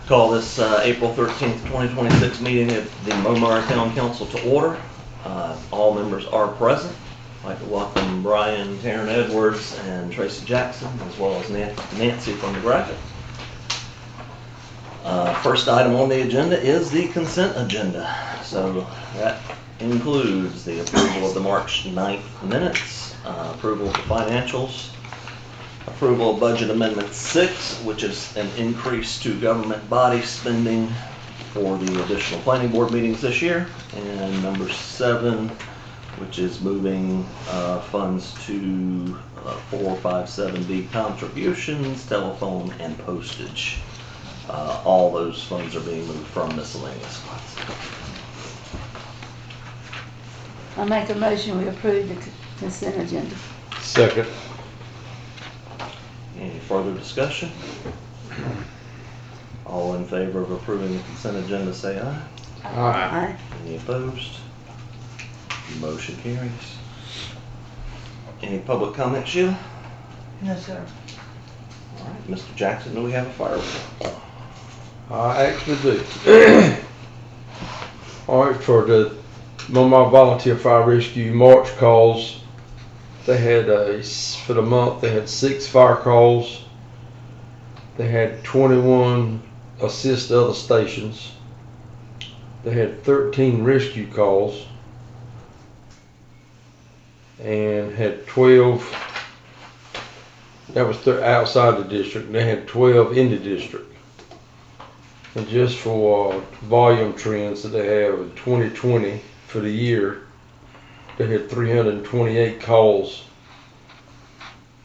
Call this April 13th, 2026 meeting of the Momeyer Town Council to order. All members are present. I'd like to welcome Brian, Taryn Edwards, and Tracy Jackson, as well as Nancy from the graphic. First item on the agenda is the consent agenda. So that includes the approval of the March 9th minutes, approval of the financials, approval of budget amendment 6, which is an increase to government body spending for the additional planning board meetings this year, and number 7, which is moving funds to 457B contributions, telephone, and postage. All those funds are being moved from miscellaneous funds. I make a motion we approve the consent agenda. Second. Any further discussion? All in favor of approving the consent agenda say aye. Aye. Any opposed? Motion carries. Any public comment, Sheila? No, sir. All right, Mr. Jackson, do we have a fire report? I actually do. All right, for the Momeyer Volunteer Fire Rescue March calls, they had, for the month, they had 6 fire calls. They had 21 assist other stations. They had 13 rescue calls. And had 12, that was outside the district. They had 12 in the district. And just for volume trends that they have in 2020 for the year, they had 328 calls.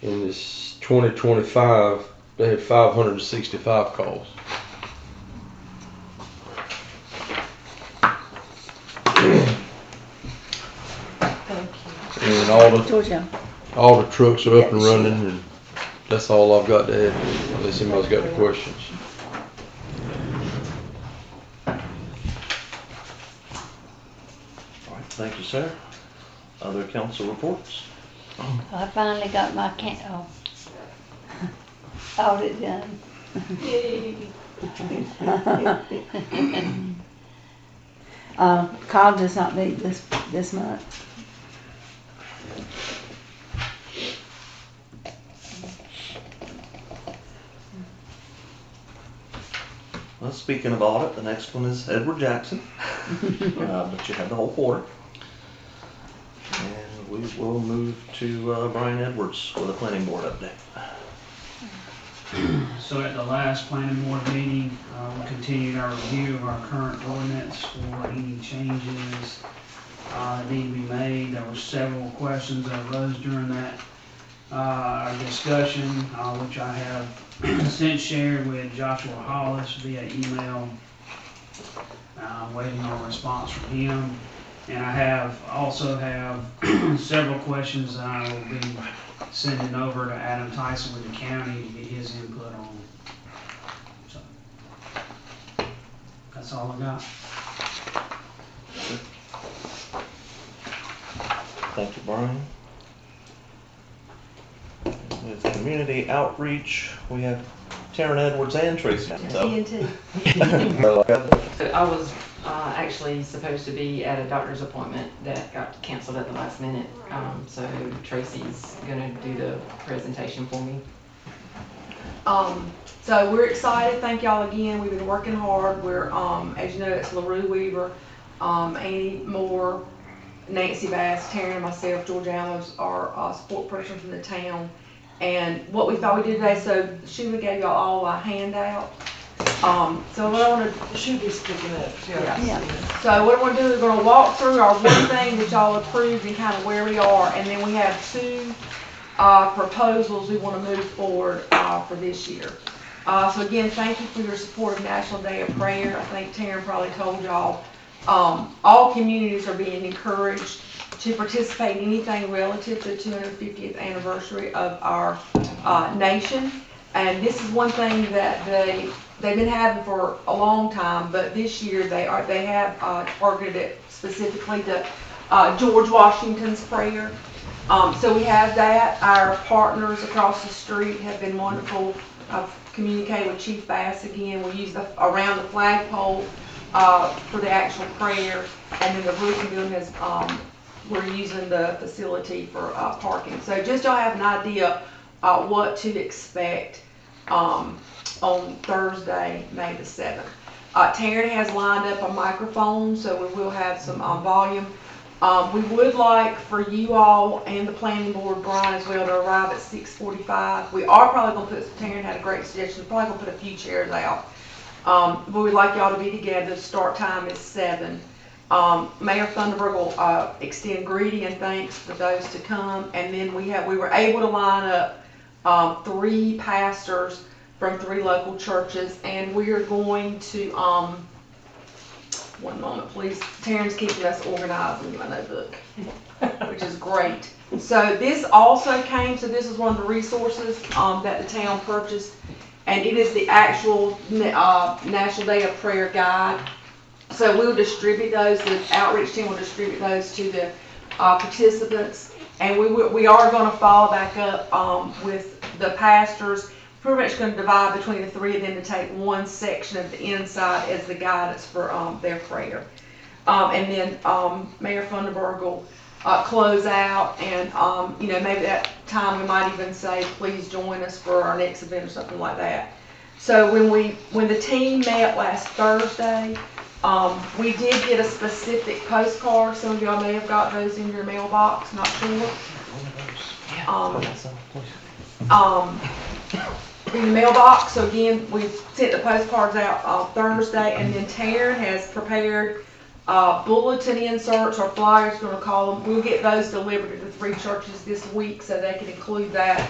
In this 2025, they had 565 calls. And all the trucks are up and running, and that's all I've got to add, unless anybody's got any questions. All right, thank you, sir. Other council reports? I finally got my audit done. Carl does not meet this month. Well, speaking of audit, the next one is Edward Jackson, but you have the whole quarter. And we will move to Brian Edwards with a planning board update. So at the last planning board meeting, we continued our review of our current ordinance for any changes that need to be made. There were several questions that arose during that our discussion, which I have since shared with Joshua Hollis via email. Waiting on a response from him. And I also have several questions that I will be sending over to Adam Tyson with the county to get his input on. So that's all I got. Thank you, Brian. With community outreach, we have Taryn Edwards and Tracy. I was actually supposed to be at a doctor's appointment that got canceled at the last minute. So Tracy's gonna do the presentation for me. So we're excited. Thank y'all again. We've been working hard. We're, as you know, it's LaRue Weaver, Annie Moore, Nancy Bass, Taryn, and myself. George Allen's our support person from the town. And what we thought we did today, so Sheila gave y'all all a handout. So what I want to Should be sticking up. Yeah. So what I want to do is we're going to walk through our one thing that y'all approved and kind of where we are, and then we have 2 proposals we want to move forward for this year. So again, thank you for your support of National Day of Prayer. I think Taryn probably told y'all all communities are being encouraged to participate in anything relative to the 250th anniversary of our nation. And this is one thing that they've been having for a long time, but this year they have targeted it specifically to George Washington's prayer. So we have that. Our partners across the street have been wonderful I've communicated with Chief Bass again. We use around the flagpole, for the actual prayer. And then the roofing building is, we're using the facility for, parking. So just y'all have an idea, what to expect, on Thursday, May the 7th. Taryn has lined up a microphone, so we will have some volume. We would like for you all and the planning board, Brian as well, to arrive at 6:45. We are probably going to put, Taryn had a great suggestion, we're probably going to put a few chairs out. But we'd like y'all to be together. The start time is 7. Mayor Thunderberg will extend greeting and thanks for those to come. And then we were able to line up 3 pastors from 3 local churches, and we are going to, one moment please, Taryn's keeping us organized in my notebook, which is great. So this also came, so this is one of the resources that the town purchased, and it is the actual National Day of Prayer guide. So we'll distribute those, the outreach team will distribute those to the participants, and we are going to follow back up with the pastors. Pretty much going to divide between the 3 of them to take one section of the inside as the guidance for their prayer. And then Mayor Thunderberg will close out, and you know, maybe that time we might even say, please join us for our next event or something like that. So when the team met last Thursday, we did get a specific postcard. Some of y'all may have got those in your mailbox, not sure. In the mailbox. So again, we sent the postcards out Thursday, and then Taryn has prepared bulletin inserts or flyers, going to call them. We'll get those delivered to the 3 churches this week so they can include that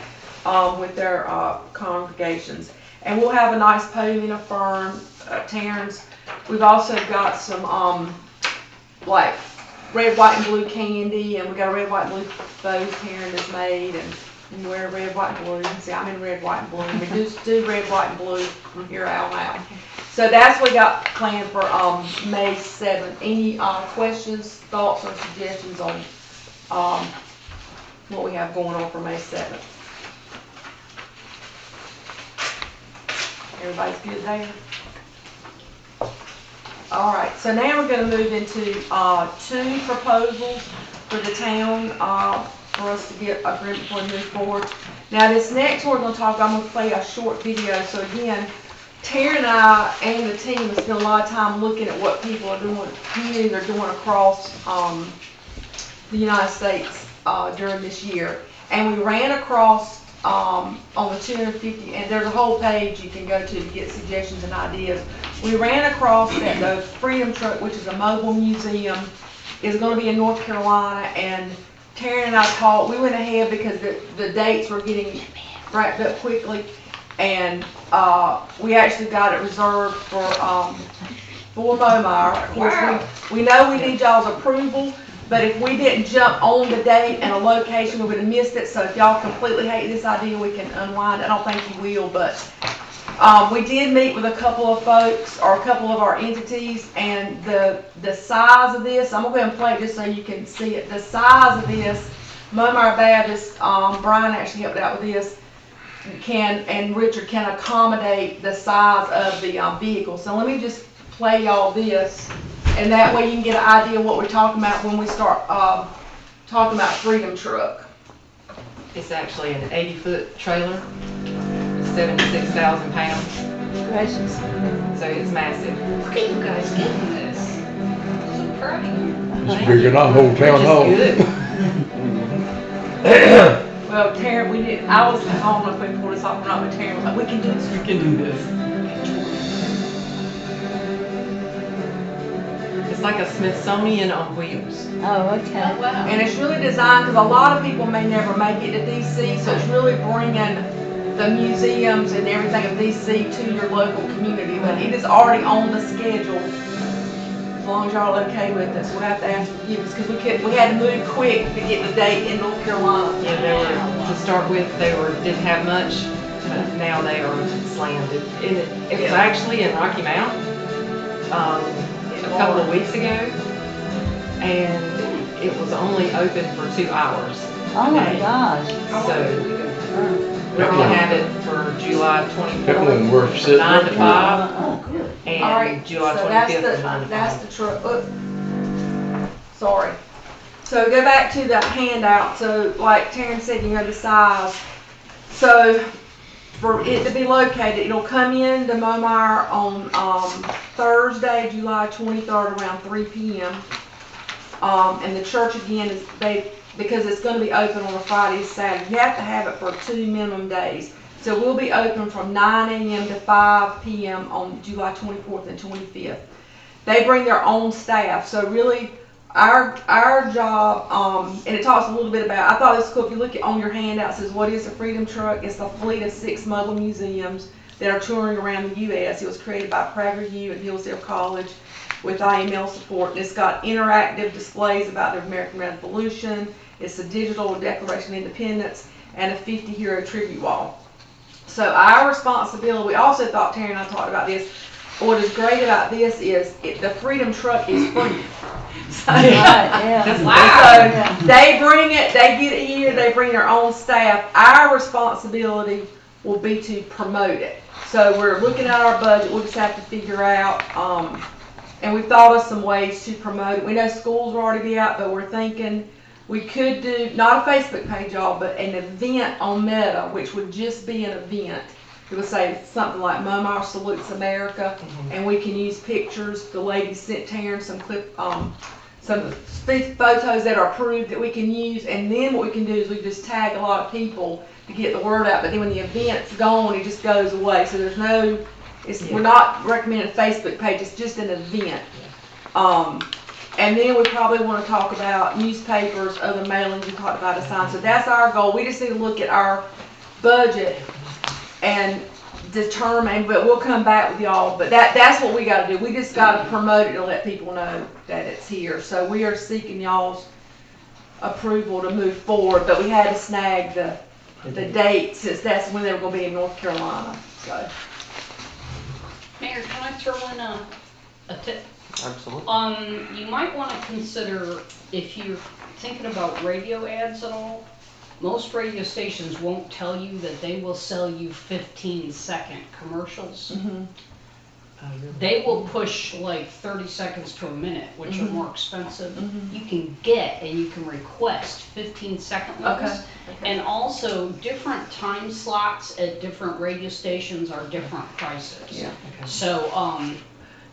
with their congregations. And we'll have a nice podium affirm Taryn's. We've also got some like red, white, and blue candy, and we got a red, white, and blue bows Taryn has made, and you wear red, white, and blue. You can see I'm in red, white, and blue. We just do red, white, and blue from here on out. So that's what we got planned for May 7th. Any questions, thoughts, or suggestions on what we have going on for May 7th? Everybody's good there? All right, so now we're going to move into 2 proposals for the town for us to get agreement before we move forward. Now this next one we're going to talk, I'm going to play a short video. So again, Taryn and I and the team have spent a lot of time looking at what people are doing, communities are doing across the United States during this year. And we ran across on the 250, and there's a whole page you can go to get suggestions and ideas. We ran across that the Freedom Truck, which is a mobile museum, is going to be in North Carolina, and Taryn and I we went ahead because the dates were getting wrapped up quickly, and we actually got it reserved for Momeyer. Of course, we know we need y'all's approval, but if we didn't jump on the date and a location, we would have missed it. So if y'all completely hate this idea, we can unwind it. I don't think you will, but we did meet with a couple of folks, or a couple of our entities, and the size of this, I'm going to go ahead and play it just so you can see it. The size of this, Momeyer Baptist, Brian actually helped out with this, and Richard can accommodate the size of the vehicle. So let me just play y'all this, and that way you can get an idea of what we're talking about when we start talking about Freedom Truck. It's actually an 80-foot trailer, 76,000 pounds. Gracious. So it's massive. Look at you guys getting this. So proud of you. It's bigger than our whole town hall. Which is good. Well, Taryn, I was calling up and pulled this off, not with Taryn, like, we can do this. We can do this. It's like a Smithsonian on wheels. Oh, okay. Oh, wow. And it's really designed, because a lot of people may never make it to DC, so it's really bringing the museums and everything of DC to your local community. But it is already on the schedule, as long as y'all are okay with this. We'll have to ask forgiveness, because we had to move quick to get the date in North Carolina. Yeah, they were, to start with, didn't have much, but now they are slammed. It was actually in Rocky Mount a couple of weeks ago, and it was only open for 2 hours. Oh my gosh. So We're gonna have it for July That one 24th, worth from sitting 9 to up 5, All right, and July so that's 25th from 9 the, to that's 5. the truck, sorry. So go back to the handout, so like Taryn said, you know, the size. So for it to be located, it'll come in to Momeyer on, Thursday, July 23rd around 3 p.m. And the church again is, because it's gonna be open on a Friday, Saturday, you have to have it for 2 minimum days. So we'll be open from 9 a.m. to 5 p.m. on July 24th and 25th. They bring their own staff, so really our job, and it talks a little bit about, I thought it was cool, if you look on your handout, it says, what is a Freedom Truck? It's a fleet of 6 mobile museums that are touring around the U.S. It was created by PragerU and Hillsdale College with IML support, and it's got interactive displays about the American Revolution, it's a digital Declaration of Independence, and a 50 hero tribute wall. So our responsibility, we also thought, Terry and I talked about this, what is great about this is the Freedom Truck is free. So, That's so they bring it, they get it here, they bring their own staff. Our responsibility will be to promote it. So we're looking at our budget, we'll just have to figure out, and we've thought of some ways to promote it. We know schools will already be out, but we're thinking we could do, not a Facebook page, y'all, but an event on Meta, which would just be an event. It would say something like Momeyer Salutes America, and we can use pictures. The lady sent Taryn some some photos that are approved that we can use, and then what we can do is we just tag a lot of people to get the word out. But then when the event's gone, it just goes away. So there's no, we're not recommending a Facebook page. It's just an event. And then we probably want to talk about newspapers, other mailings. We talked about a sign. So that's our goal. We just need to look at our budget and determine, but we'll come back with y'all. But that's what we got to do. We just got to promote it to let people know that it's here. So we are seeking y'all's approval to move forward, but we had to snag the date since that's when they were going to be in North Carolina. So. Mayor, can I throw in a tip? Absolutely. You might want to consider, if you're thinking about radio ads at all, most radio stations won't tell you that they will sell you 15-second commercials. Mm-hmm. They will push like 30 seconds to a minute, which are more expensive. Mm-hmm. You can get and you can request 15-second ones. Okay. And also, different time slots at different radio stations are different prices. Yeah. So,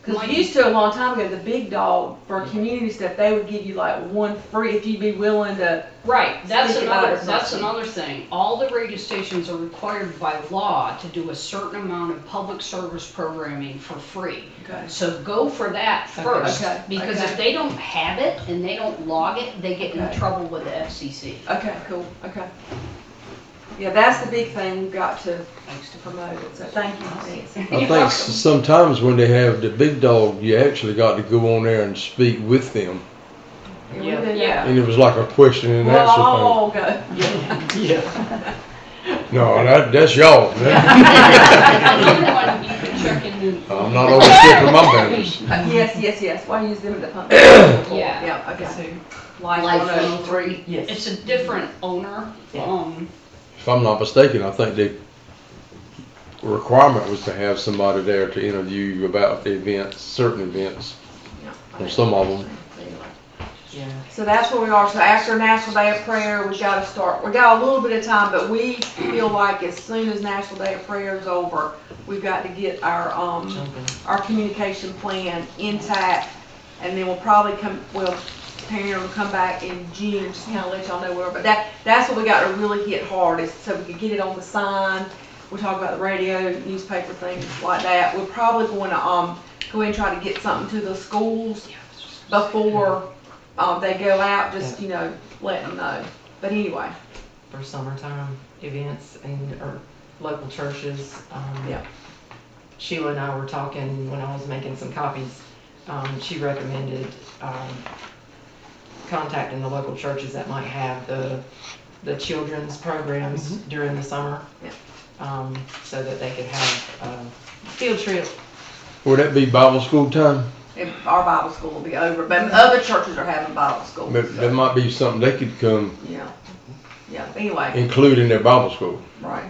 Because we used to a long time ago, the big dog for community stuff, they would give you like one free if you'd be willing to. right, that's Speak about another it. thing. All the radio stations are required by law to do a certain amount of public service programming for free. Okay. So go for that first, Okay, because okay. if they don't have it and they don't log it, they get in Okay. trouble with the FCC. Okay, cool. Okay. Yeah, that's the big thing we've got to promote it. So thank you, Nancy. I think sometimes when they have the big dog, you actually got to go on there and speak with them. Yeah, we do that. And it was like a question and We'll answer all go. Yeah. thing. No, that's y'all. Another one you can check in. I'm not overstepping my boundaries. Yes. Why use them at the pump? Yeah. Yeah, okay. Life 103. Yes. It's a different owner. Yeah. If I'm not mistaken, I think the requirement was to have somebody there to interview you about the events, certain events, Yeah. or some of them. Yeah. So that's where we are. So after National Day of Prayer, we got to start. We got a little bit of time, but we feel like as soon as National Day of Prayer is over, we've got to get our communication plan intact, and then we'll probably Taryn will come back in June, just kind of let y'all know where. But that's what we got to really hit hard, is so we can get it on the sign. We talk about the radio, newspaper, things like that. We're probably going to go in and try to get something to the schools before they go out, just let them know. But anyway. For summertime events and or local churches. Yeah. Sheila and I were talking when I was making some copies. She recommended contacting the local churches that might have the children's programs during the summer, so that they could have a field trip. Would that be Bible school time? Our Bible school will be over, but other churches are having Bible school. But that might be something they could come Yeah. Anyway. include in their Bible school. Right.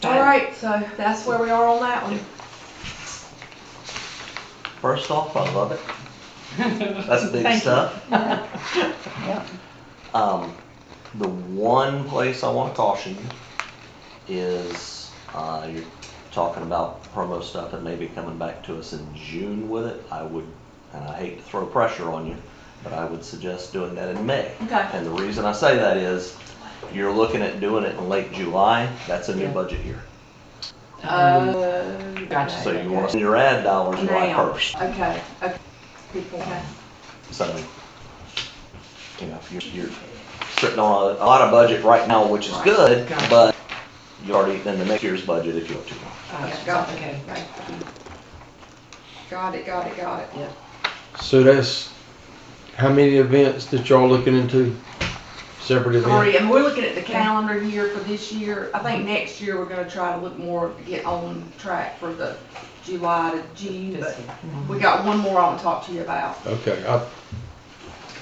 All right, so that's where we are on that one. First off, I love it. That's big Thank you. stuff. Yep. The one place I want to caution you is you're talking about promo stuff and maybe coming back to us in June with it. I would, and I hate to throw pressure on you, but I would suggest doing that in May. Okay. And the reason I say that is you're looking at doing it in late July. That's a new Yeah. budget year. Gotcha. So you want to spend your ad dollars July Now. 1st. Okay, okay. Okay. So, you know, you're sitting on a lot of budget right now, which is Right. good, Gotcha. but you already in the next year's budget if you have to. Got it. Okay. Got it, got it, got it. So that's, how many events that y'all looking into? Separate events? 3, and we're looking at the calendar year for this year. I think next year we're gonna try to look more, get on track for the July to June, but we got one more I want to talk to you about. Okay, I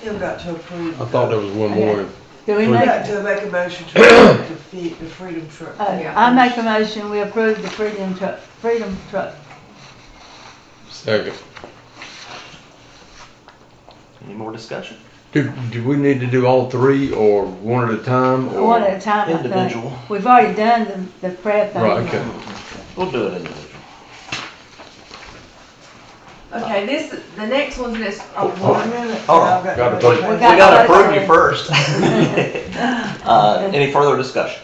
Still got to approve. thought there was one more. Do we We make, got to make a motion to defeat the Freedom Truck. I make a motion, we approve the Freedom Truck. Second. Any more discussion? Do we need to do all 3 or one at a time? Or? One at a time, I think. Individual. We've already done the prep thing. Right, okay. We'll do it individual. Okay, the next one's this Wait a award. minute. Hold on. I've got Gotta to vote. make- We got gotta both approve you first. Any further discussion?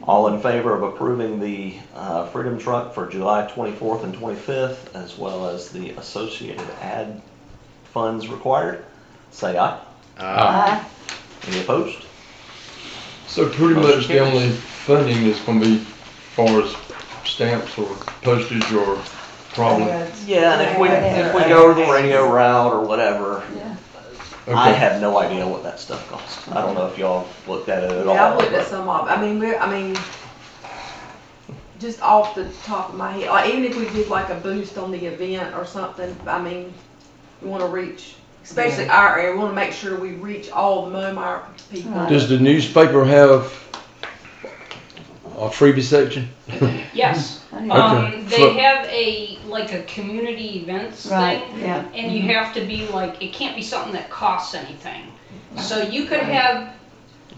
All in favor of approving the Freedom Truck for July 24th and 25th, as well as the associated ad funds required, say aye. Aye. Any opposed? So pretty much the only funding is gonna be as far as stamps or postage or probably. Yeah, and if we go the radio route or whatever, Yeah. I Okay. have no idea what that stuff costs. I don't know if y'all looked at it at all. Yeah, I've looked at but- some of it. I mean, just off the top of my head, like even if we did like a boost on the event or something, I mean, we wanna reach, especially our area, we wanna make sure we reach all the Momeyer people. Right. Does the newspaper have a freebie section? Yes. Okay. They have like a community events Right, thing. yeah. And you have to be like, it can't be something that costs anything. So you could have,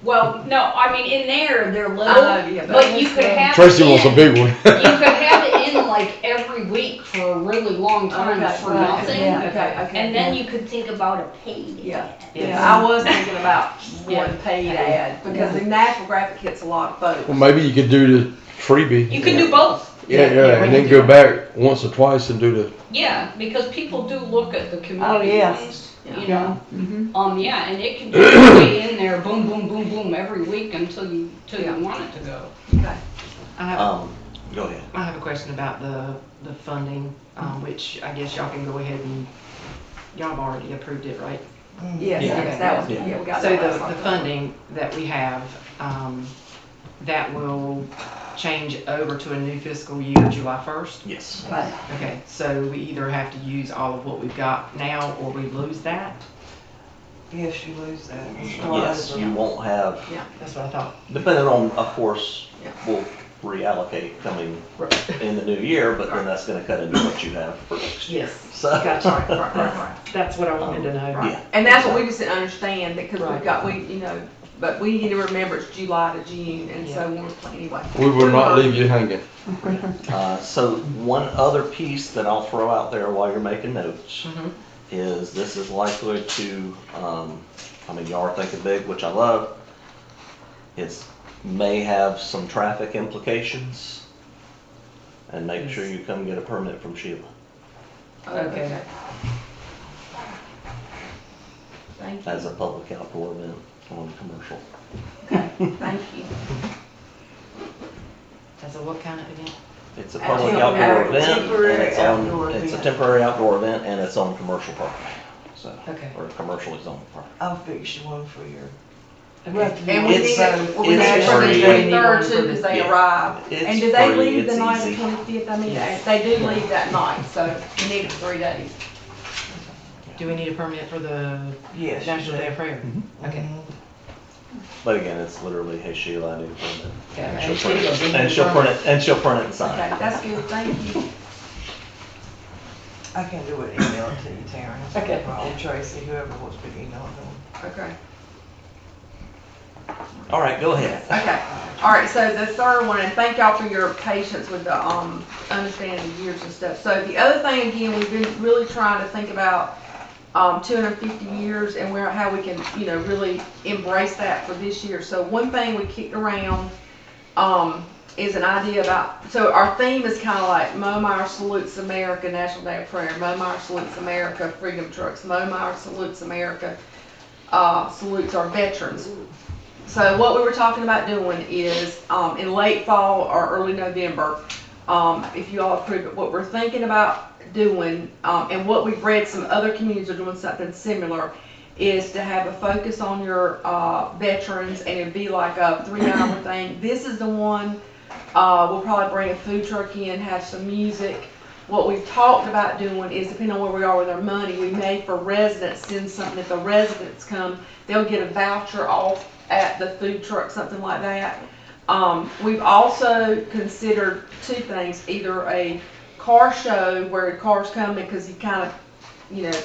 well, no, I mean, in there, they're little, Yeah, but you could have Tracy it wants a in- big one. You could have it in like every week for a really long time Okay, for right, nothing. yeah. Okay. And then you could think about a paid Yeah. ad. Yeah, I was thinking about Yeah. one paid ad, because the National Graphic hits a lot of folks. Well, maybe you could do the freebie. You can do both. Yeah, and then go back once or twice and do the. Yeah, because people do look at the Oh, community yes. ones, Yeah. you know. Mm-hmm. Yeah, and it can just be in there, boom, boom, boom, boom, every week until you want it to go. Okay. I have, Go ahead. I have a question about the funding, which I guess y'all can go ahead and, y'all have already approved it, right? Yes, Yeah. yes, that was, Yeah. yeah, we got So that the last month. funding that we have, that will change over to a new fiscal year, July 1st? Yes. Right. Okay, so we either have to use all of what we've got now, or we lose that? Yes, you lose that. Yes, you won't have, That's what I thought. depending on, of course, Yeah. we'll reallocate coming in the new year, but then that's gonna cut into what you have for next year. Yes. So. Gotcha. Right. That's what I wanted to know. Right. Yeah. And that's what we just didn't understand, because we've Right. got, but we need to remember it's July to June, and so we're, anyway. We will not leave you hanging. So one other piece that I'll throw out there while you're making notes Mhm. is this is likely to, I mean, y'all are thinking big, which I love. It's may have some traffic implications, and make sure you come get a permit from Sheila. Okay. Thank you, As a public outdoor event on commercial. thank you. As a what kind of event? It's a A public temporary- outdoor event, and temporary it's outdoor on, it's a event. temporary outdoor event, and it's on commercial property, so, Okay. or commercially zoned property. I'll fix you one for your. And we It's- need it, we need it it's for the free. 23rd too, because they Yeah. arrive. It's And do they free, leave the it's night of easy. the 25th? I mean, they do leave that night, so we need it 3 days. Do we need a permit for the Yes. you National do. Day of Prayer? Okay. Mhm. But again, it's literally, hey Sheila, I need a permit. Okay, And hey, she'll print Sheila, it, give me and a she'll print permit. it, and she'll print it and sign Okay, it. that's good, thank you. I can do it, email it to you, Taryn. Okay. Or Tracy, whoever wants to email it Okay. All right, go ahead. Okay, all right, so the third one, and thank y'all for your patience with the, understanding the years and stuff. So the other thing, again, we've been really trying to think about, 250 years and how we can, really embrace that for this year. So one thing we kicked around, is an idea about, so our theme is kind of like Momeyer salutes America, National Day of Prayer, Momeyer salutes America, Freedom Trucks, Momeyer salutes America, salutes our veterans. So what we were talking about doing is, in late fall or early November, if you all approve it, what we're thinking about doing, and what we've read some other communities are doing something similar, is to have a focus on your veterans, and it'd be like a 3-hour thing. This is the one, we'll probably bring a food truck in, have some music. What we've talked about doing is, depending on where we are with our money, we may for residents send something. If the residents come, they'll get a voucher off at the food truck, something like that. We've also considered two things, either a car show where cars come because you kind of,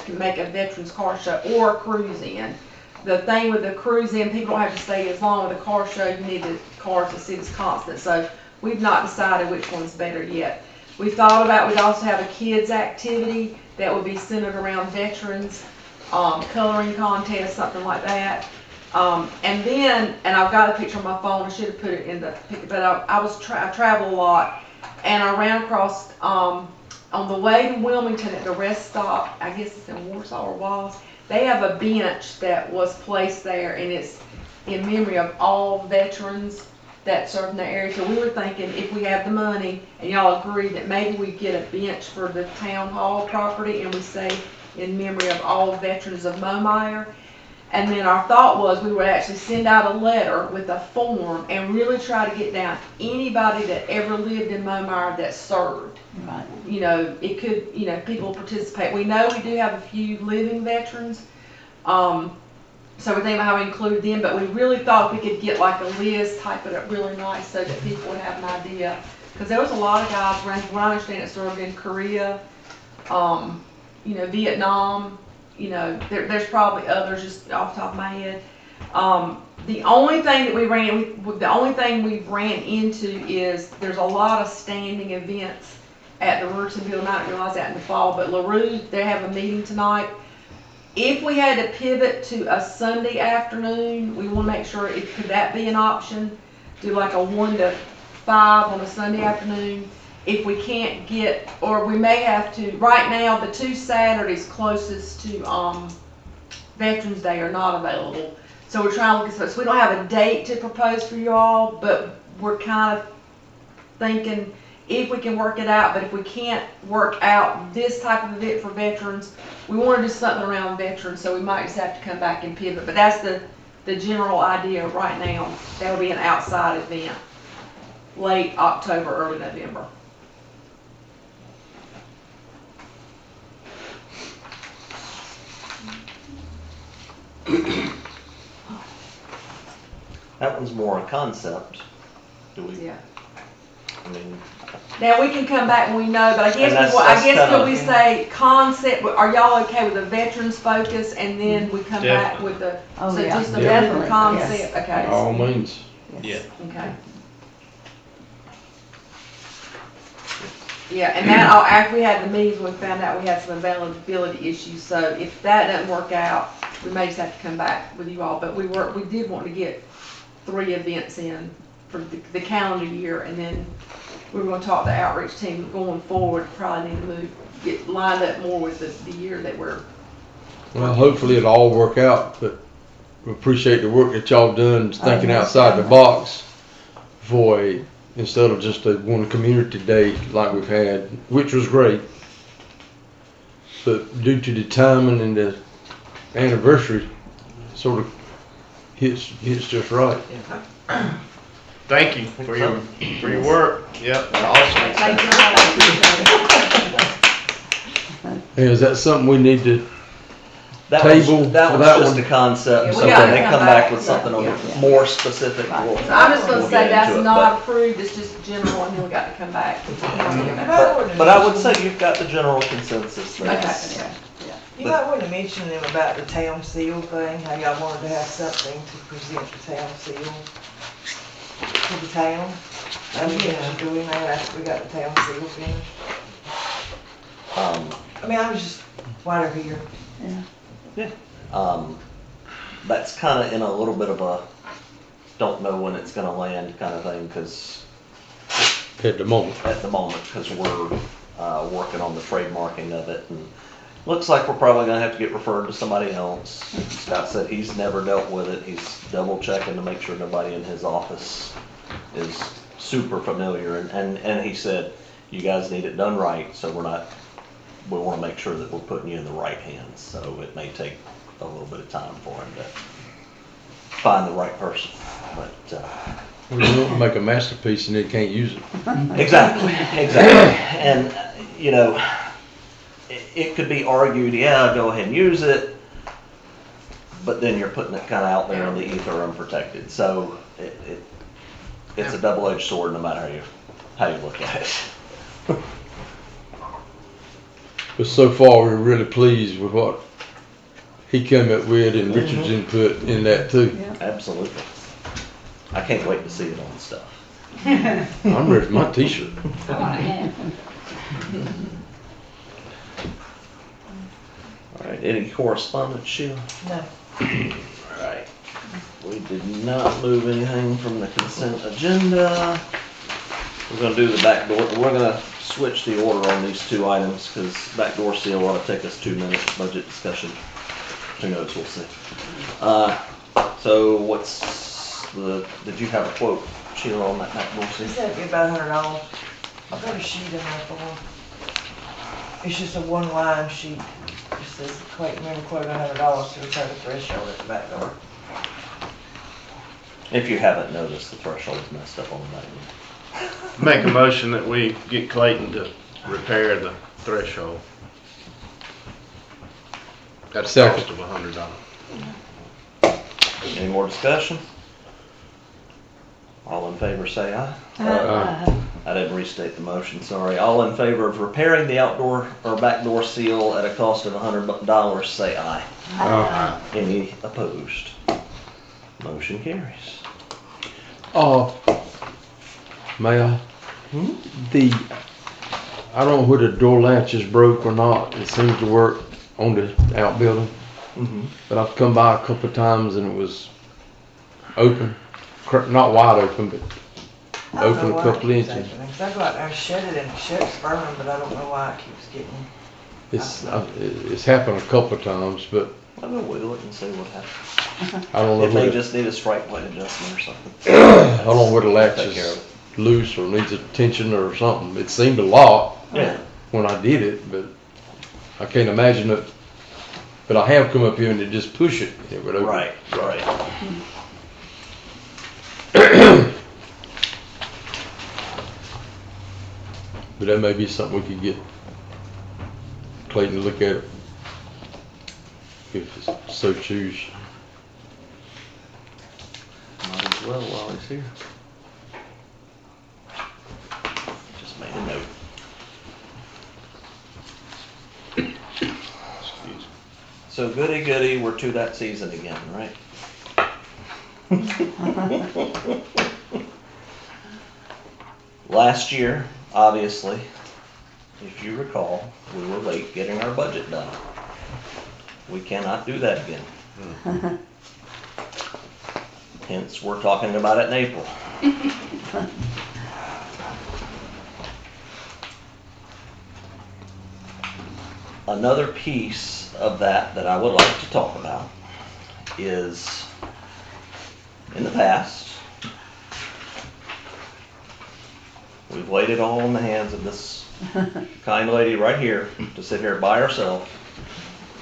can make a veterans car show, or a cruise in. The thing with the cruise in, people don't have to stay as long. With a car show, you need the cars to sit as constant. So we've not decided which one's better yet. We thought about, we'd also have a kids activity that would be centered around veterans, coloring contest, something like that. And then, and I've got a picture on my phone, I should have put it in the picture, but I travel a lot, and I ran across, on the way to Wilmington at the rest stop, I guess it's in Warsaw or Walls, they have a bench that was placed there, and it's in memory of all veterans that served in the area. So we were thinking, if we have the money, and y'all agree, that maybe we get a bench for the town hall property, and we say, in memory of all veterans of Momeyer. And then our thought was we would actually send out a letter with a form and really try to get down anybody that ever lived in Momeyer that served. Right. It could, people participate. We know we do have a few living veterans, so we're thinking about how we include them, but we really thought we could get like a list, type it up really nice so that people would have an idea. Because there was a lot of guys around, from what I understand, that served in Korea, Vietnam. There's probably others just off the top of my head. The only thing that we've ran into is there's a lot of standing events at the Rurton Building. I didn't realize that in the fall, but LaRue, they have a meeting tonight. If we had to pivot to a Sunday afternoon, we want to make sure, could that be an option? Do like a 1 to 5 on a Sunday afternoon. If we can't get, or we may have to, right now the 2 Saturdays closest to Veterans Day are not available. So we're trying to look at, so we don't have a date to propose for you all, but we're kind of thinking if we can work it out. But if we can't work out this type of event for veterans, we want to do something around veterans, so we might just have to come back and pivot. But that's the general idea right now. That'll be an outside event, late October, early November. That one's more a concept. Do we? Yeah. I mean, Now we can come back when we know, but I guess And could we say concept? Are y'all okay with the veterans focus, and then we come back with the Oh, so yeah. just the Yeah. veteran concept? Yes. Okay. By all means. yeah. Okay. Yeah, and that after we had the meetings, we found out we had some availability issues. So if that doesn't work out, we may just have to come back with you all. But we did want to get 3 events in for the calendar year, and then we were going to talk to the outreach team going forward. Probably need to get lined up more with the year that we're. Well, hopefully it'll all work out, but we appreciate the work that y'all done thinking yes, outside the definitely. box for instead of just a one community day like we've had, which was great. But due to the timing and the anniversary, sort of hits just right. Thank you for your work. Yep, awesome. Thank you. Hey, is that something we need to That table was, that for was that just one? a concept, Yeah, we something, gotta they come come back back, with something on yeah, the yeah. more specific. Right. we'll- So I'm just gonna we'll say get that's into it, not approved, it's just general, and then we got to come back. But I would say you've got the general consensus there. Okay. You might want to mention them about the town seal thing, how y'all wanted to have something to present the town seal to the town. I mean, doing that after we got the town seal finished. I mean, I was just, while they're here. That's kinda in a little bit of a, don't know when it's gonna land kind of thing, cause At the moment. at the moment, because we're working on the trademarking of it, and looks like we're probably gonna have to get referred to somebody else. Scott said he's never dealt with it, he's double checking to make sure nobody in his office is super familiar, and he said, you guys need it done right, so we wanna make sure that we're putting you in the right hands, so it may take a little bit of time for him to find the right person, but, We want to make a masterpiece and they can't use it. Exactly. And, you know, it could be argued, yeah, go ahead and use it, but then you're putting it kind of out there in the ether unprotected. So it's a double-edged sword no matter how you look at it. But so far, we're really pleased with what he came up with and Richard's input in that too. Absolutely. I can't wait to see it on stuff. I'm ready for my t-shirt. I want to have. All right, any correspondence, Sheila? No. All right. We did not move anything from the consent agenda. We're gonna do the back door. We're gonna switch the order on these two items because back door seal ought to take us 2 minutes, budget discussion. Who knows, we'll see. So did you have a quote, Sheila, on that back door She seal? said it'd be about $100. I've got a sheet in there for her. It's just a one-line sheet. It says, remember quote $100 to return the threshold at the back door. If you haven't noticed, the threshold's messed up on the back door. Make a motion that we get Clayton to repair the threshold. At a Second. cost of $100. Any more discussion? All in favor say aye. I didn't restate the motion, sorry. All in favor of repairing the outdoor or back door seal at a cost of $100 say aye. Any opposed? Motion carries. May I? I don't know whether the door latch is broke or not. It seems to work on the outbuilding. But I've come by a couple of times and it was open, not wide open, but open a couple of inches. Because I go out there and shut it and shut's firm, but I don't know why it keeps getting. It's happened a couple of times, but I'll go wiggle it and see what happens. I don't know It may whether, just need a strike weight adjustment or something. I don't know whether the latch Take care of is it. loose or needs attention or something. It seemed to lock Yeah. when I did it, but I can't imagine it. But I have come up here and to just push it, it would open. Right. But that may be something we could get Clayton to look at it, if it's so choose. Might as well while he's here. Just made a note. Excuse me. So goody, we're to that season again, right? Last year, obviously, if you recall, we were late getting our budget done. We cannot do that again. Hence, we're talking about it in April. Another piece of that I would like to talk about is, in the past, we've laid it all in the hands of this kind lady right here to sit here by herself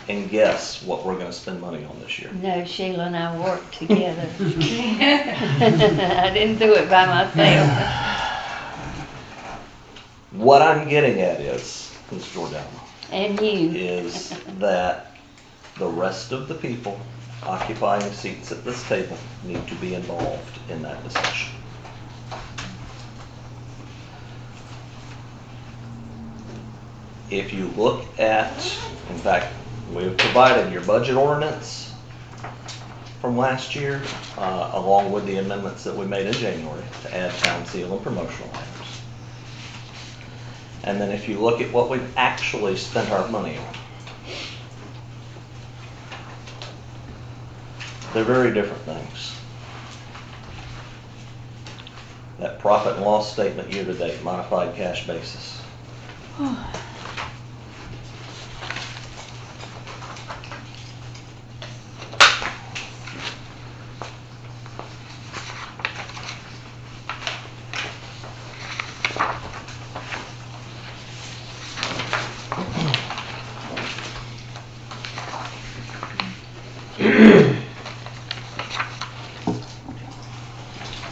and guess what we're gonna spend money on this year. No, Sheila and I worked together. I didn't do it by myself. What I'm getting at is, Ms. Jordan, And you. is that the rest of the people occupying seats at this table need to be involved in that discussion. If you look at, in fact, we've provided your budget ordinance from last year, along with the amendments that we made in January to add town seal and promotional items. And then if you look at what we've actually spent our money on, they're very different things. That profit and loss statement year-to-date, modified cash basis.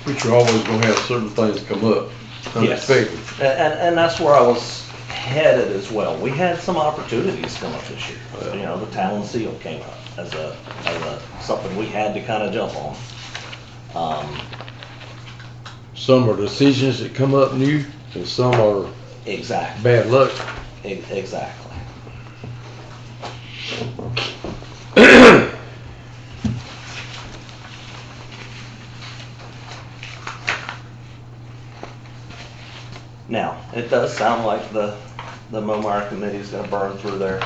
But you're always gonna have certain things come up unexpected. And that's where I was headed as well. We had some opportunities come up this year. You know, the town seal came up as a something we had to kind of jump on. Some are decisions that come up new, and some are Exactly. bad luck. Exactly. Now, it does sound like the Momeyer committee is gonna burn through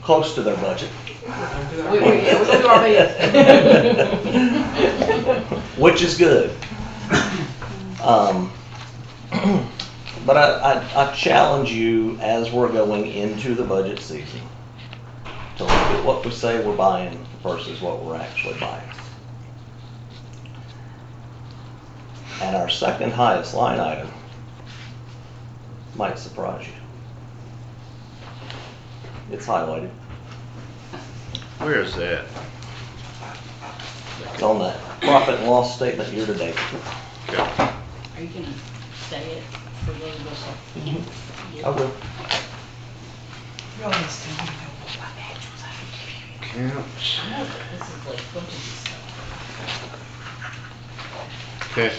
close to their budget. We do our best. Which is good. But I challenge you as we're going into the budget season to look at what we say we're buying versus what we're actually buying. And our second highest line item might surprise you. It's highlighted. Where is that? It's on the profit and loss statement year to date. Okay. Are you gonna say it for those of us that can't see it? I will. You always tell me no financials. Counts. I know, but this is like budget stuff. Okay.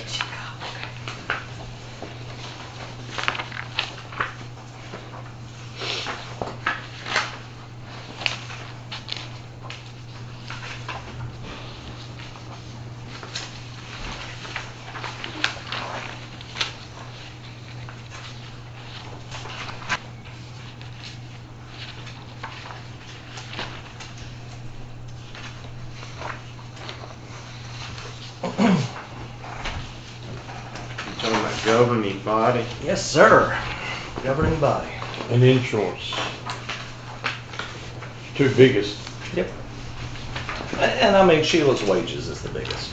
You talking about governing body? Yes, sir. Governing body. And insurance. Two biggest. Yep. And I mean, Sheila's wages is the biggest,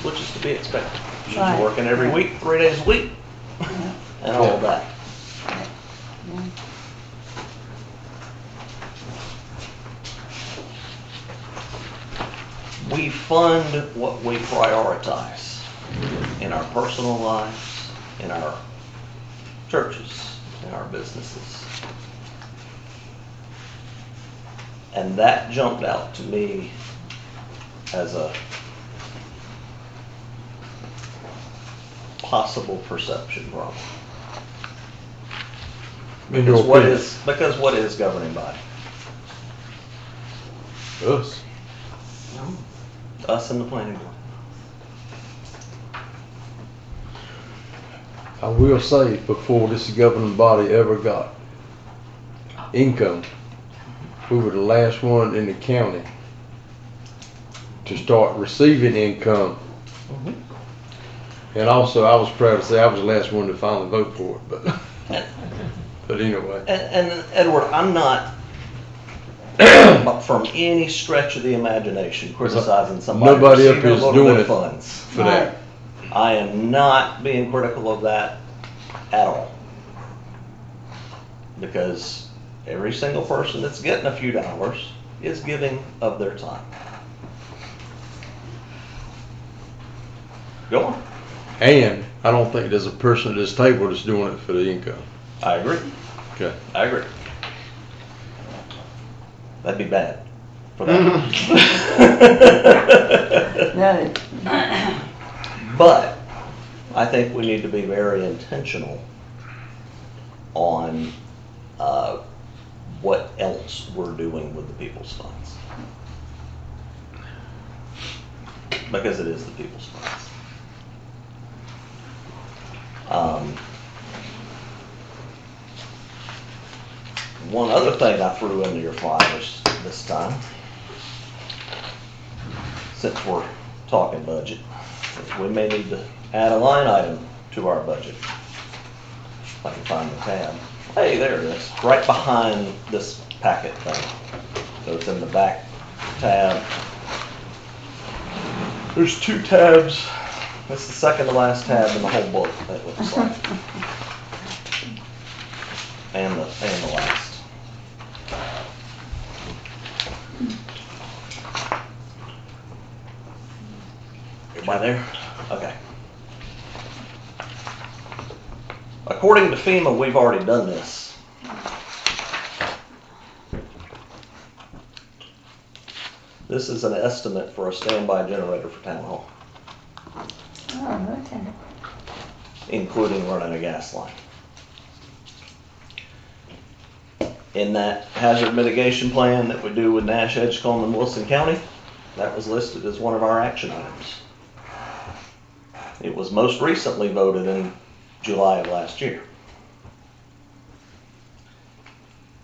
which is to be expected. She's Right. working every week, 3 days a week, and all of that. We fund what we prioritize in our personal lives, in our churches, in our businesses. And that jumped out to me as a possible perception problem. In your Because what is governing body? Us. Us and the planning board. I will say, before this governing body ever got income, we were the last one in the county to start receiving income. And also, I was proud to say I was the last one to finally vote for it, but anyway. And Edward, I'm not from any stretch of the imagination criticizing somebody Nobody up receiving a is little doing bit it of funds. for that. I am not being critical of that at all. Because every single person that's getting a few dollars is giving of their time. Go on. And I don't think there's a person at this table that's doing it for the income. I agree. Okay. I agree. That'd be bad. for that. No. But I think we need to be very intentional on what else we're doing with the people's funds. Because it is the people's funds. One other thing I threw into your flyers this time, since we're talking budget, is we may need to add a line item to our budget. If I can find the tab. Hey, there it is, right behind this packet thing. So it's in the back tab. There's 2 tabs. That's the second to last tab in the whole book, it looks like. And the last. Everybody there? Okay. According to FEMA, we've already done this. This is an estimate for a standby generator for town hall, Oh, okay. including running a gas line. In that hazard mitigation plan that we do with Nash, Edgecombe, and Wilson County, that was listed as one of our action items. It was most recently voted in July of last year.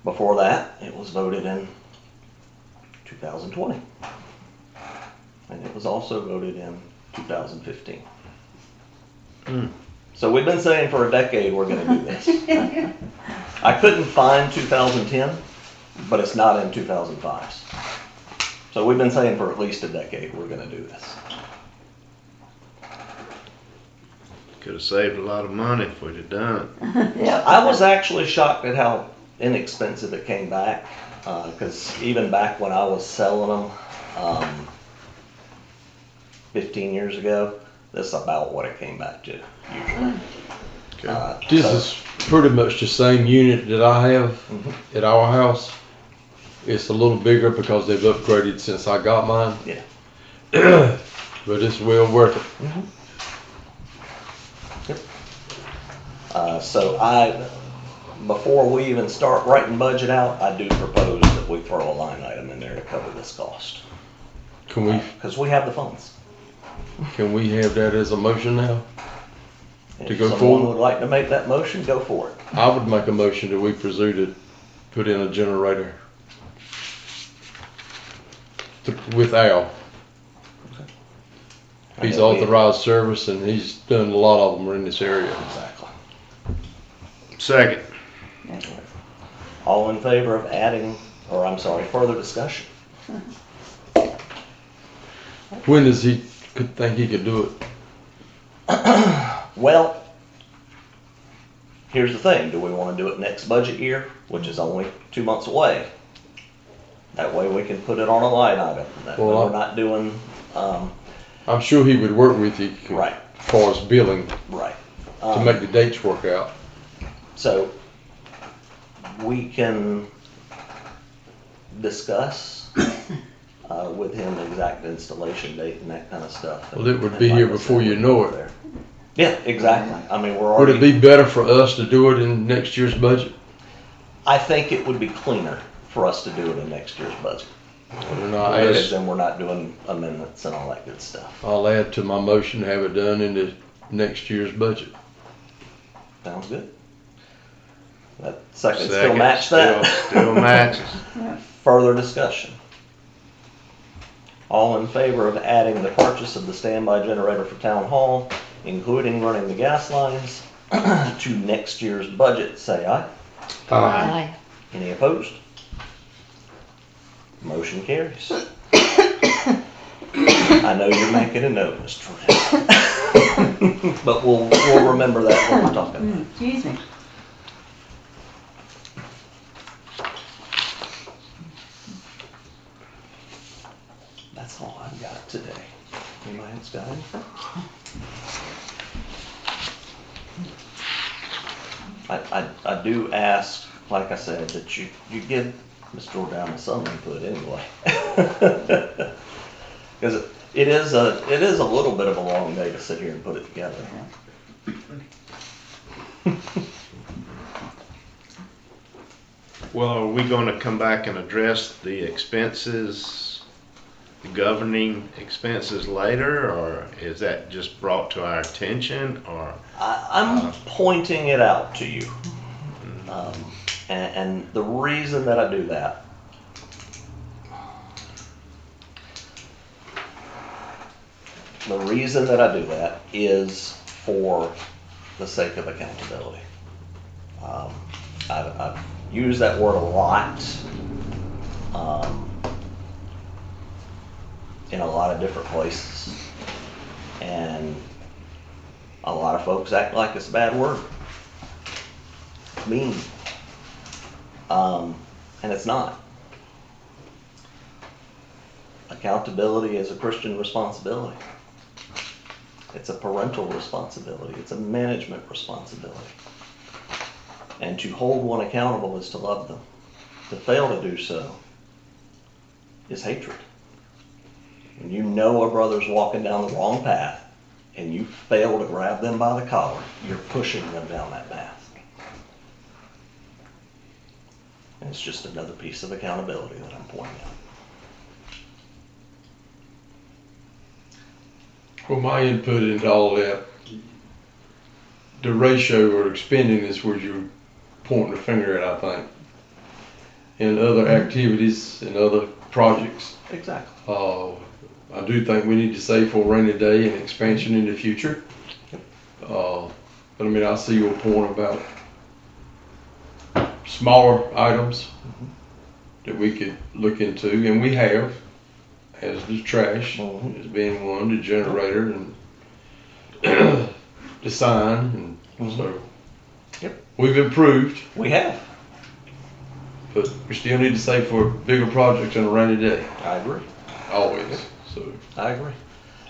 Before that, it was voted in 2020. And it was also voted in 2015. So we've been saying for a decade we're going to do this. I couldn't find 2010, but it's not in 2005. So we've been saying for at least a decade we're going to do this. Could have saved a lot of money if we'd have done it. Yep. I was actually shocked at how inexpensive it came back, because even back when I was selling them 15 years ago, this is about what it came back to usually. Okay. This is pretty much the same unit that I have Mhm. at our house. It's a little bigger because they've upgraded since I got mine. Yeah. But it's well worth it. So before we even start writing budget out, I do propose that we throw a line item in there to cover this cost. Can we Because we have the funds. have that as a motion now? To If go someone forward? would like to make that motion, go for it. I would make a motion that we pursue to put in a generator with Al. He's authorized service and he's done a lot of them in this area. Exactly. Second. All in favor of adding, or I'm sorry, further discussion? When does he think he could do it? Well, here's the thing. Do we want to do it next budget year, which is only 2 months away? That way we can put it on a line item. That way Well, we're not doing, I'm sure he would work with you right, as far as billing right. to make the dates work out. So we can discuss with him the exact installation date and that kind of stuff. Well, it would be here before you know it. Yeah, exactly. I mean, we're Would already. it be better for us to do it in next year's budget? I think it would be cleaner for us to do it in next year's budget. And Because then we're not doing amendments and all that good stuff. I'll add to my motion to have it done in the next year's budget. Sounds good. That second still Second. match that? Still matches. Further discussion. All in favor of adding the purchase of the standby generator for town hall, including running the gas lines, to next year's budget, say aye. Aye. Any opposed? Motion carries. I know you're making a note, Mr. Trent. But we'll remember that when we're talking. Excuse me. That's all I've got today. Anybody else got anything? I do ask, like I said, that you give Ms. Jordan some input anyway. Because it is a little bit of a long day to sit here and put it together. Well, are we gonna come back and address the expenses, the governing expenses later, or is that just brought to our attention, or? I'm pointing it out to you. And the reason that I do that is for the sake of accountability. I've used that word a lot in a lot of different places, and a lot of folks act like it's a bad word. It's mean. And it's not. Accountability is a Christian responsibility. It's a parental responsibility. It's a management responsibility. And to hold one accountable is to love them. To fail to do so is hatred. When you know a brother's walking down the wrong path and you fail to grab them by the collar, you're pushing them down that path. And it's just another piece of accountability that I'm pointing out. Well, my input into all that, the ratio or expending is where you're pointing the finger at, I think. In other activities and other projects. Exactly. I do think we need to save for a rainy day and expansion in the future. But I mean, I see your point about smaller items that we could look into, and we have, as the trash as being one, the generator, and the sign, and so we've improved. We have. But we still need to save for bigger projects on a rainy day. I agree. Always. So I agree.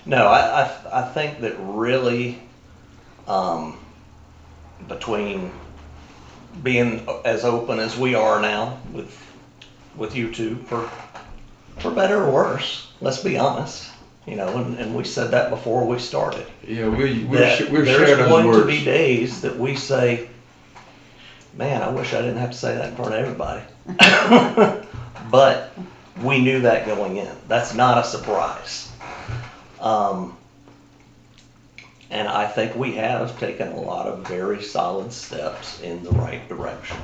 No, I think that really, between being as open as we are now with you two, for better or worse, let's be honest, and we said that before we started. yeah, we're That sharing there's those going words. to be days that we say, man, I wish I didn't have to say that in front of everybody. But we knew that going in. That's not a surprise. And I think we have taken a lot of very solid steps in the right direction.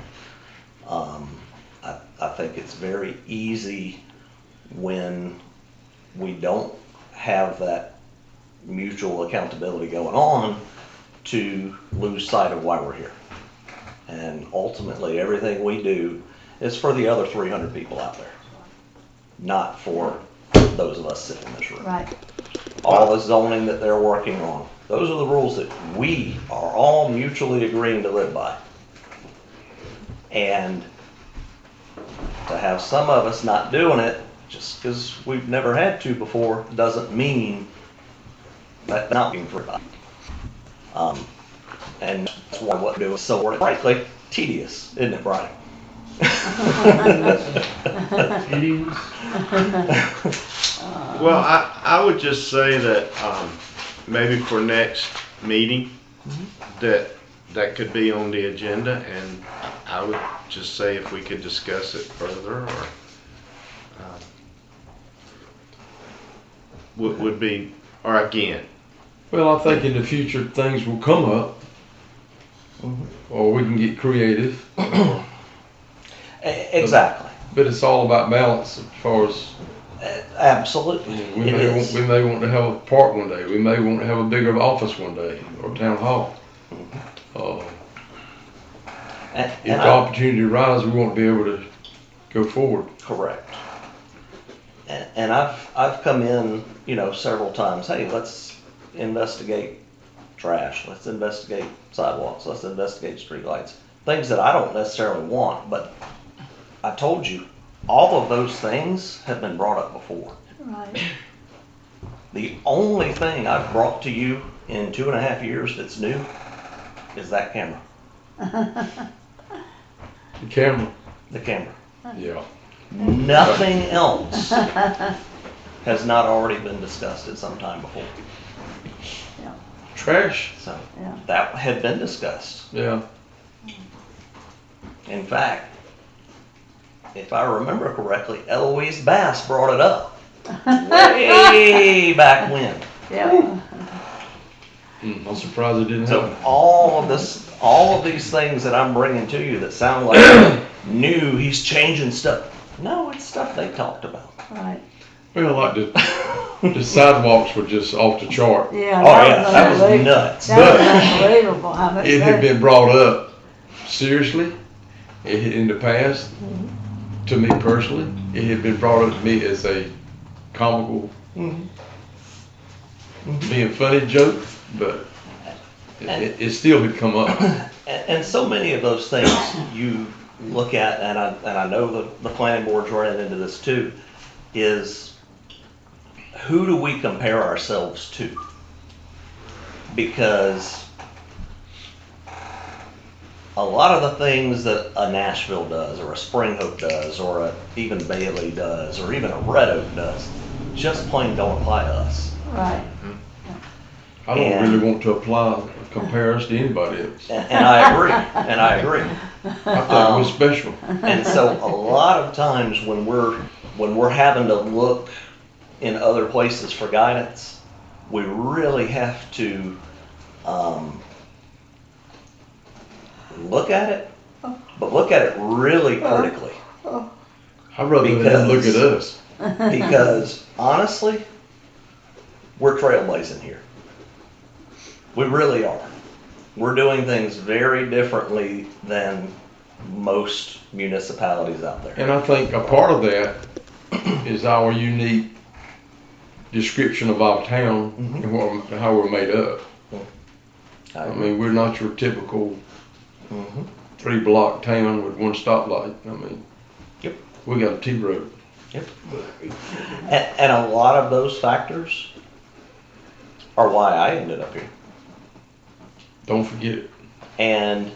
I think it's very easy when we don't have that mutual accountability going on to lose sight of why we're here. And ultimately, everything we do is for the other 300 people out there, not for those of us sitting in this room. Right. All the zoning that they're working on, those are the rules that we are all mutually agreeing to live by. And to have some of us not doing it just because we've never had to before doesn't mean that they're not being free. And that's why what we do is so, frankly, tedious, isn't it, Brian? Well, I would just say that maybe for next meeting, that could be on the agenda, and I would just say if we could discuss it further, or would be, or again. Well, I think in the future things will come up, or we can get creative. Exactly. But it's all about balance as far as. Absolutely. We may want to have a park one day. We may want to have a bigger office one day, or town hall. If the opportunity arises, we want to be able to go forward. Correct. And I've come in, several times. Hey, let's investigate trash. Let's investigate sidewalks. Let's investigate streetlights. Things that I don't necessarily want, but I told you, all of those things have been brought up before. Right. The only thing I've brought to you in 2.5 years that's new is that camera. The camera. The camera. Yeah. nothing else has not already been discussed at some time before. Trash. So Yeah. that had been discussed. Yeah. In fact, if I remember correctly, Eloise Bass brought it up way back when. Yeah. I'm surprised it didn't So happen. all of these things that I'm bringing to you that sound like new, he's changing stuff. No, it's stuff they talked about. Right. Well, like the sidewalks were just off the chart. Yeah. Oh yeah, that was unbelievable. nuts. That was unbelievable how much It had that- been brought up seriously in the past. To me personally, it had been brought up to me as a comical, being funny joke, but it still had come up. And so many of those things you look at, and I know the planning board's running into this too, is who do we compare ourselves to? Because a lot of the things that a Nashville does, or a Spring Hope does, or even Bailey does, or even a Red Oak does, just plain don't apply to us. Right. I don't really want to compare us to anybody else. And I agree. I think we're special. And so a lot of times when we're having to look in other places for guidance, we really have to look at it, but look at it really critically. I'd rather them look at us. Because honestly, we're trailblazing here. We really are. We're doing things very differently than most municipalities out there. And I think a part of that is our unique description of our town and how we're made up. I mean, we're not your typical 3-block town with one stoplight. I mean, Yep. we got a T road. Yep. And a lot of those factors are why I ended up here. Don't forget it. And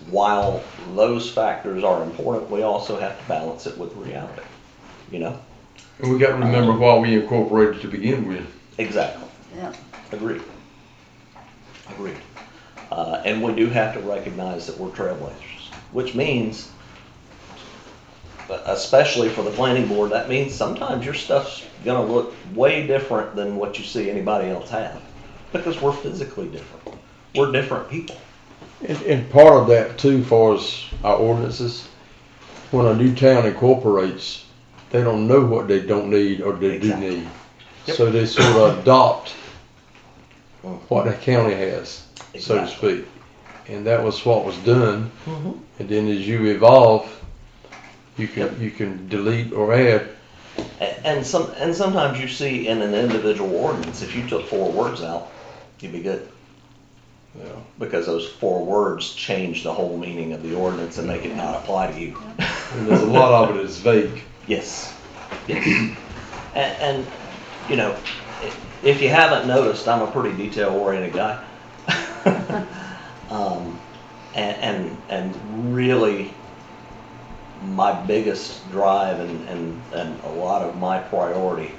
while those factors are important, we also have to balance it with reality, you know? And we got to remember why we incorporated to begin with. Exactly. Yeah. Agreed. And we do have to recognize that we're trailblazers, which means, especially for the planning board, that means sometimes your stuff's gonna look way different than what you see anybody else have, because we're physically different. We're different people. And part of that too, far as our ordinances, when a new town incorporates, they don't know what they don't need or they Exactly. do need. Yep. So they sort of adopt what the county has, so to Exactly. speak. And that was what was done. Mhm. And then as you evolve, you can delete or add. And sometimes you see in an individual ordinance, if you took 4 words out, you'd be good. Yeah. Because those 4 words change the whole meaning of the ordinance and make it not apply to you. And there's a lot of it is vague. Yes. And you know, if you haven't noticed, I'm a pretty detail-oriented guy. And really, my biggest drive and a lot of my priority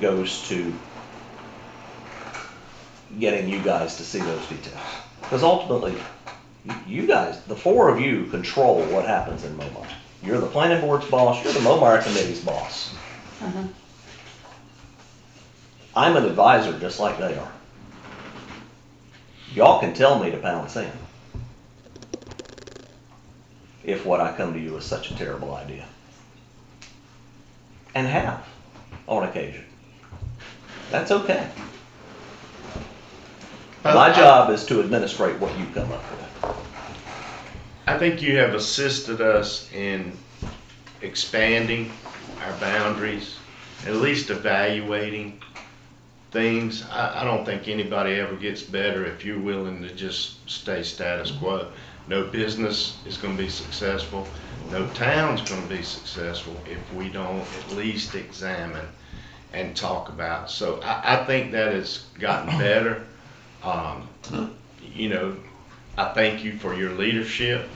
goes to getting you guys to see those details. Because ultimately, you guys, the 4 of you, control what happens in Momeyer. You're the planning board's boss, you're the Momeyer committee's boss. I'm an advisor just like they are. Y'all can tell me to pound sand if what I come to you is such a terrible idea. And have, on occasion. That's okay. My job is to administrate what you come up with. I think you have assisted us in expanding our boundaries, at least evaluating things. I don't think anybody ever gets better if you're willing to just stay status quo. No business is going to be successful. No town's going to be successful if we don't at least examine and talk about. So I think that has gotten better. You know, I thank you for your leadership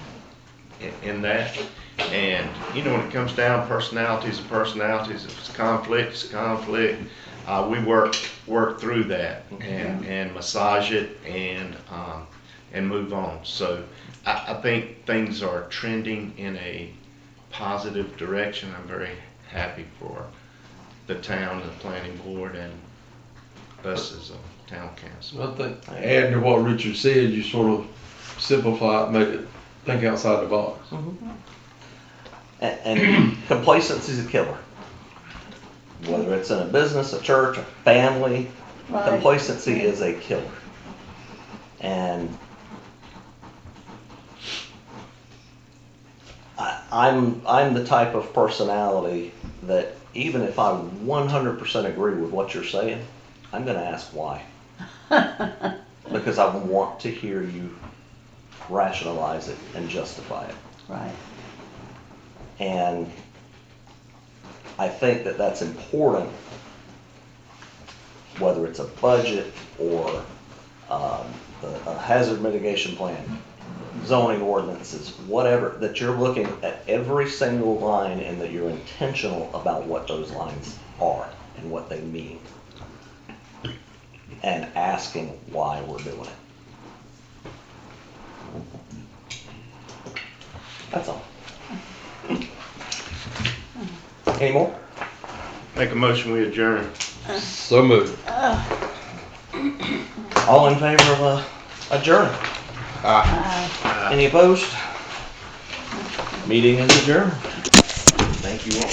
in that. And, you know, when it comes down, personalities are personalities, if it's conflict, it's conflict. We work through that and massage it and move on. So I think things are trending in a positive direction. I'm very happy for the town, the planning board, and us as a town council. I think adding to what Richard said, you sort of simplify it, make it think outside the box. And complacency is a killer. Whether it's in a business, a church, a family, Right. complacency is a killer. And I'm the type of personality that even if I 100% agree with what you're saying, I'm going to ask why. Because I want to hear you rationalize it and justify it. Right. And I think that that's important, whether it's a budget or a hazard mitigation plan, zoning ordinances, whatever, that you're looking at every single line and that you're intentional about what those lines are and what they mean. And asking why we're doing it. That's all. Any more? Make a motion, we adjourn. So moved. All in favor of adjournment? Any opposed? Meeting is adjourned. Thank you all.